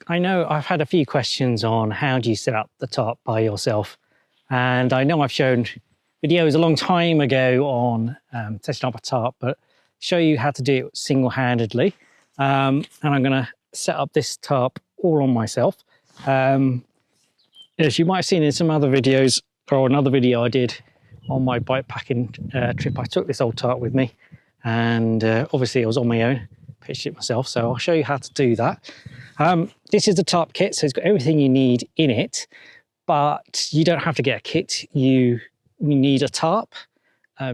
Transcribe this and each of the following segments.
I know I've had a few questions on how do you set up the tarp by yourself, and I know I've shown videos a long time ago on setting up a tarp, but show you how to do it single-handedly. And I'm going to set up this tarp all on myself. As you might have seen in some other videos, or another video I did on my bikepacking trip, I took this old tarp with me, and obviously I was on my own, pitched it myself, so I'll show you how to do that. This is the tarp kit, so it's got everything you need in it, but you don't have to get a kit. You need a tarp,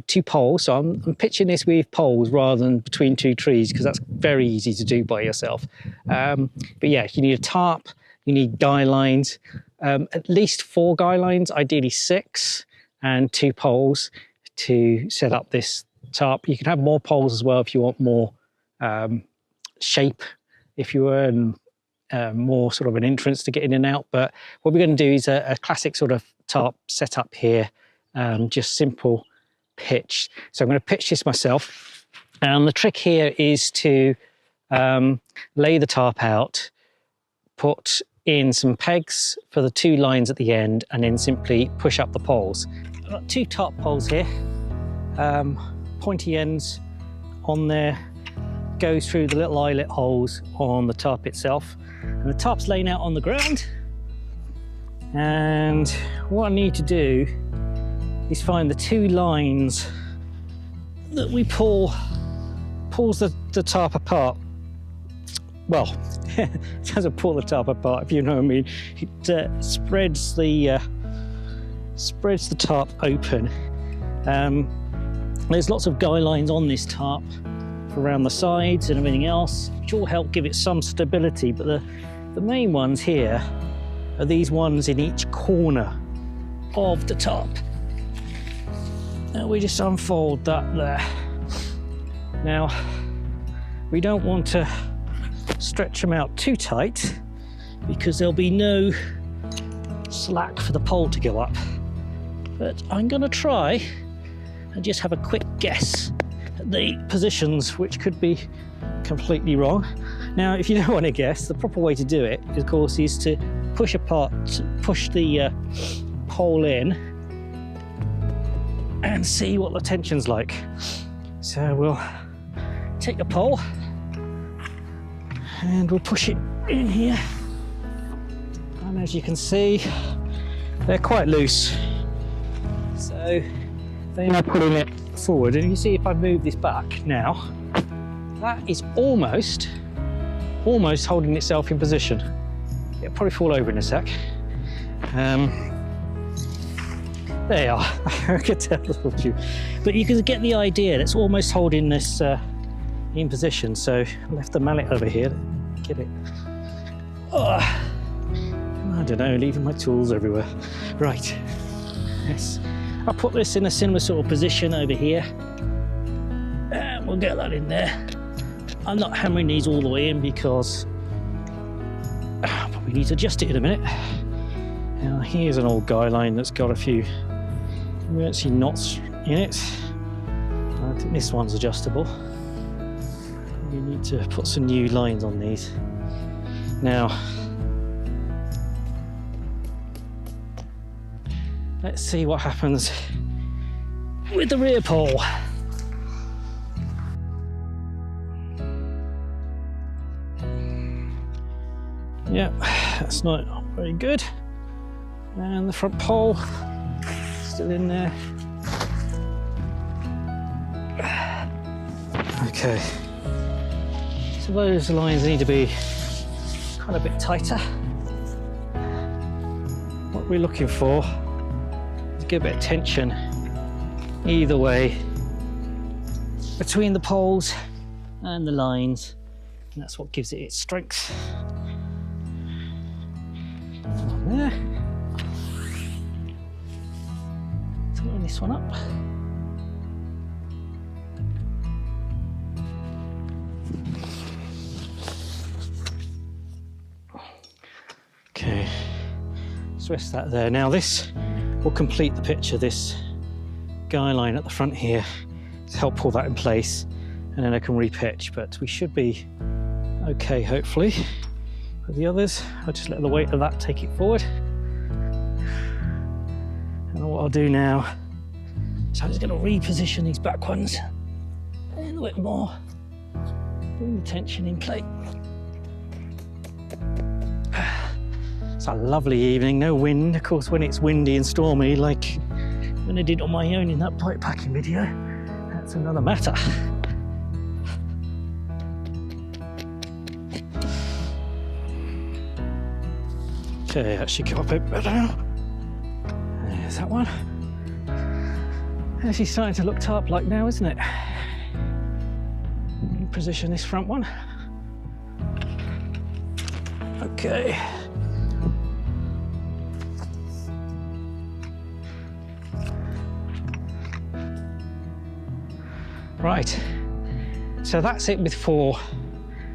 2 poles, so I'm pitching this with poles rather than between 2 trees because that's very easy to do by yourself. But yeah, you need a tarp, you need guy lines, at least 4 guy lines, ideally 6, and 2 poles to set up this tarp. You can have more poles as well if you want more shape, if you earn more sort of an entrance to get in and out. But what we're going to do is a classic sort of tarp setup here, just simple pitch. So I'm going to pitch this myself, and the trick here is to lay the tarp out, put in some pegs for the 2 lines at the end, and then simply push up the poles. I've got 2 tarp poles here, pointy ends on there, goes through the little eyelet holes on the tarp itself, and the tarp's laying out on the ground. And what I need to do is find the 2 lines that we pulls the tarp apart. Well, it doesn't pull the tarp apart, if you know what I mean. It spreads the tarp open. There's lots of guy lines on this tarp around the sides and everything else, which all help give it some stability, but the main ones here are these ones in each corner of the tarp. Now we just unfold that there. Now, we don't want to stretch them out too tight because there'll be no slack for the pole to go up. But I'm going to try and just have a quick guess at the positions, which could be completely wrong. Now, if you don't want to guess, the proper way to do it, of course, is to push the pole in and see what the tension's like. So we'll take a pole and we'll push it in here, and as you can see, they're quite loose, so then I'm putting it forward, and you see if I move this back now, that is almost holding itself in position. It'll probably fall over in a sec. There you are. I could tell, but you can get the idea. It's almost holding this in position. So I left the mallet over here to get it. Oh, I don't know, leaving my tools everywhere. Right. Yes. I'll put this in a similar sort of position over here, and we'll get that in there. I'm not hammering these all the way in because I'll probably need to adjust it in a minute. Now here's an old guy line that's got a few emergency knots in it. I think this one's adjustable. We need to put some new lines on these. Now, let's see what happens with the rear pole. Yep, that's not very good. And the front pole, still in there. Okay, so those lines need to be kind of a bit tighter. What we're looking for is get a bit of tension either way between the poles and the lines, and that's what gives it its strength. There. Tighten this one up. Okay, let's rest that there. Now this will complete the picture, this guy line at the front here, to help pull that in place, and then I can repitch, but we should be okay, hopefully, For the others, I'll just let the weight of that take it forward. And what I'll do now is I'm just going to reposition these back ones a little bit more. Bring the tension in place. It's a lovely evening, no wind. Of course, when it's windy and stormy, like when I did on my own in that bike packing video, that's another matter. Okay, that should come up a bit better now. There's that one. Actually starting to look tarp-like now, isn't it? Position this front one. Okay. Right. So that's it with 4,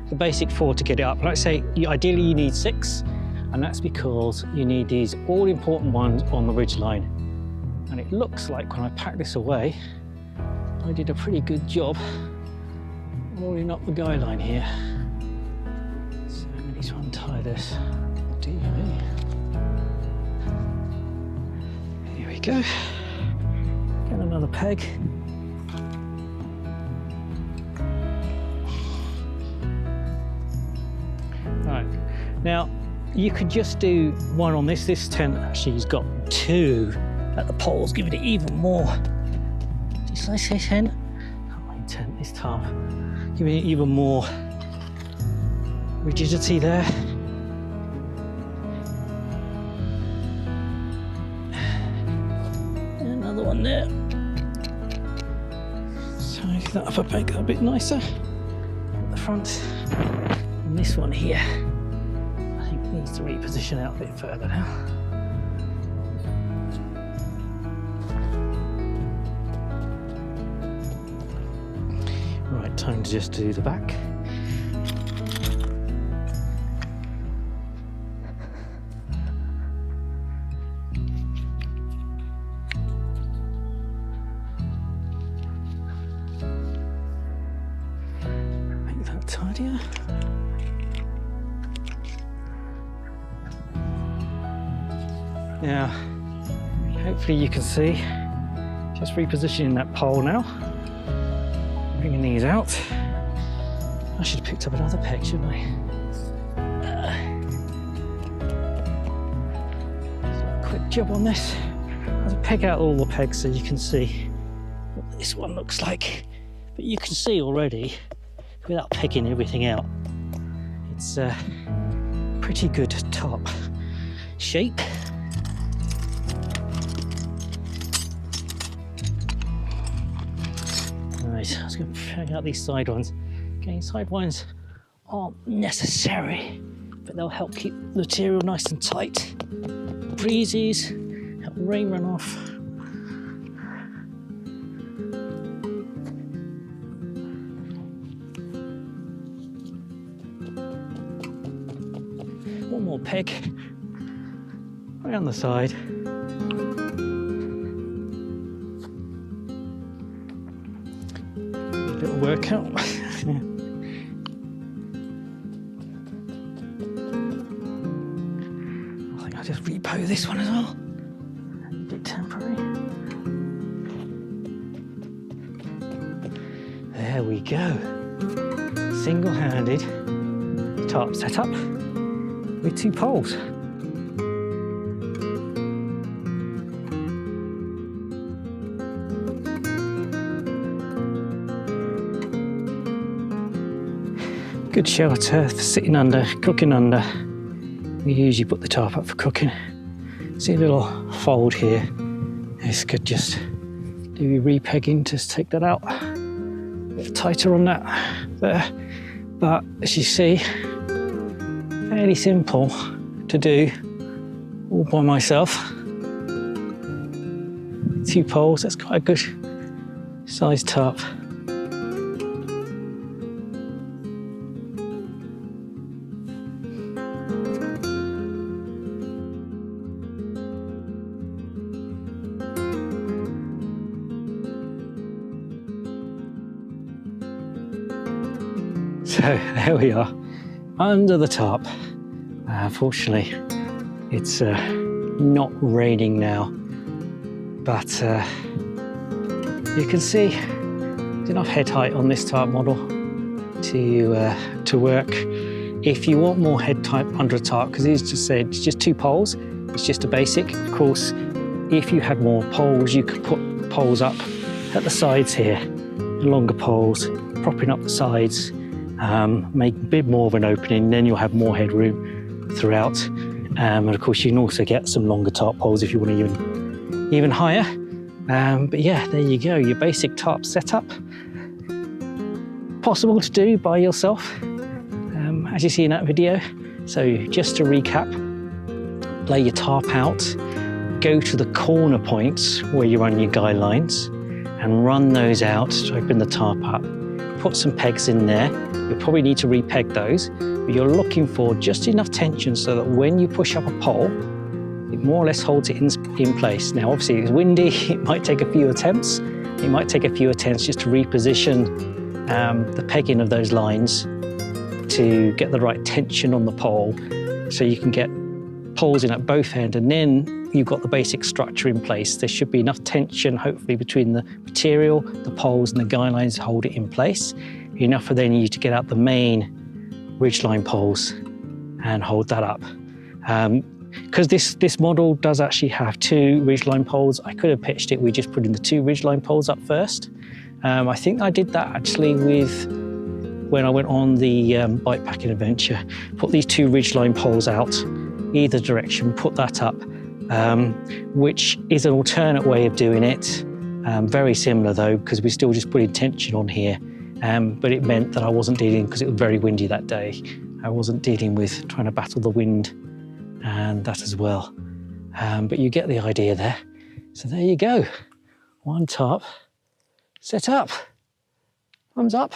the basic 4 to get it up. Like I say, ideally you need 6, and that's because you need these all-important ones on the ridge line. And it looks like when I pack this away, I did a pretty good job rolling up the guy line here. So we need to untie this. Here we go. Get another peg. Right, now you could just do 1 on this. This tent actually has got 2 at the poles, giving it even more. Did I say tent? Not my tent, this tarp. Giving it even more rigidity there. And another one there. So make that upper peg a bit nicer at the front. And this one here, I think needs to reposition out a bit further now. Right, time to just do the back. Make that tidier. Now, hopefully you can see, just repositioning that pole now. Bringing these out. I should have picked up another peg, shouldn't I? Quick job on this. I'll peg out all the pegs so you can see what this one looks like. But you can see already, without pegging everything out, it's a pretty good top shape. Right, I was going to peg out these side ones. Okay, side ones aren't necessary, but they'll help keep the material nice and tight. Breezes, help rain run off. One more peg, right on the side. Little workout. I think I'll just repo this one as well. A bit temporary. There we go. Single-handed tarp setup with 2 poles. Good shelter for sitting under, cooking under. We usually put the tarp up for cooking. See a little fold here. This could just do re-pegging, just take that out. A bit tighter on that there. But as you see, fairly simple to do all by myself. 2 poles, that's quite a good sized tarp. So there we are, under the tarp. Fortunately, it's not raining now, but you can see there's enough head height on this tarp model to work. If you want more head height under a tarp, because it's just 2 poles, it's just a basic. Of course, if you had more poles, you could put poles up at the sides here, longer poles, propping up the sides, make a bit more of an opening, then you'll have more headroom throughout. And of course, you can also get some longer tarp poles if you want to even higher. But yeah, there you go, your basic tarp setup. Possible to do by yourself, as you see in that video. So just to recap, lay your tarp out, go to the corner points where you run your guy lines and run those out to open the tarp up. Put some pegs in there. You'll probably need to re-peg those, but you're looking for just enough tension so that when you push up a pole, it more or less holds it in place. Now, obviously it's windy, it might take a few attempts. It might take a few attempts just to reposition the pegging of those lines to get the right tension on the pole, so you can get poles in at both ends, and then you've got the basic structure in place. There should be enough tension, hopefully, between the material, the poles and the guy lines to hold it in place. Enough for then you to get out the main ridgeline poles and hold that up. Because this model does actually have 2 ridgeline poles, I could have pitched it with just putting the 2 ridgeline poles up first. I think I did that actually when I went on the bikepacking adventure. Put these 2 ridgeline poles out either direction, put that up, which is an alternate way of doing it. Very similar though, because we're still just putting tension on here. But it meant that I wasn't dealing, because it was very windy that day, I wasn't dealing with trying to battle the wind and that as well. But you get the idea there. So there you go, 1 tarp set up. Thumbs up.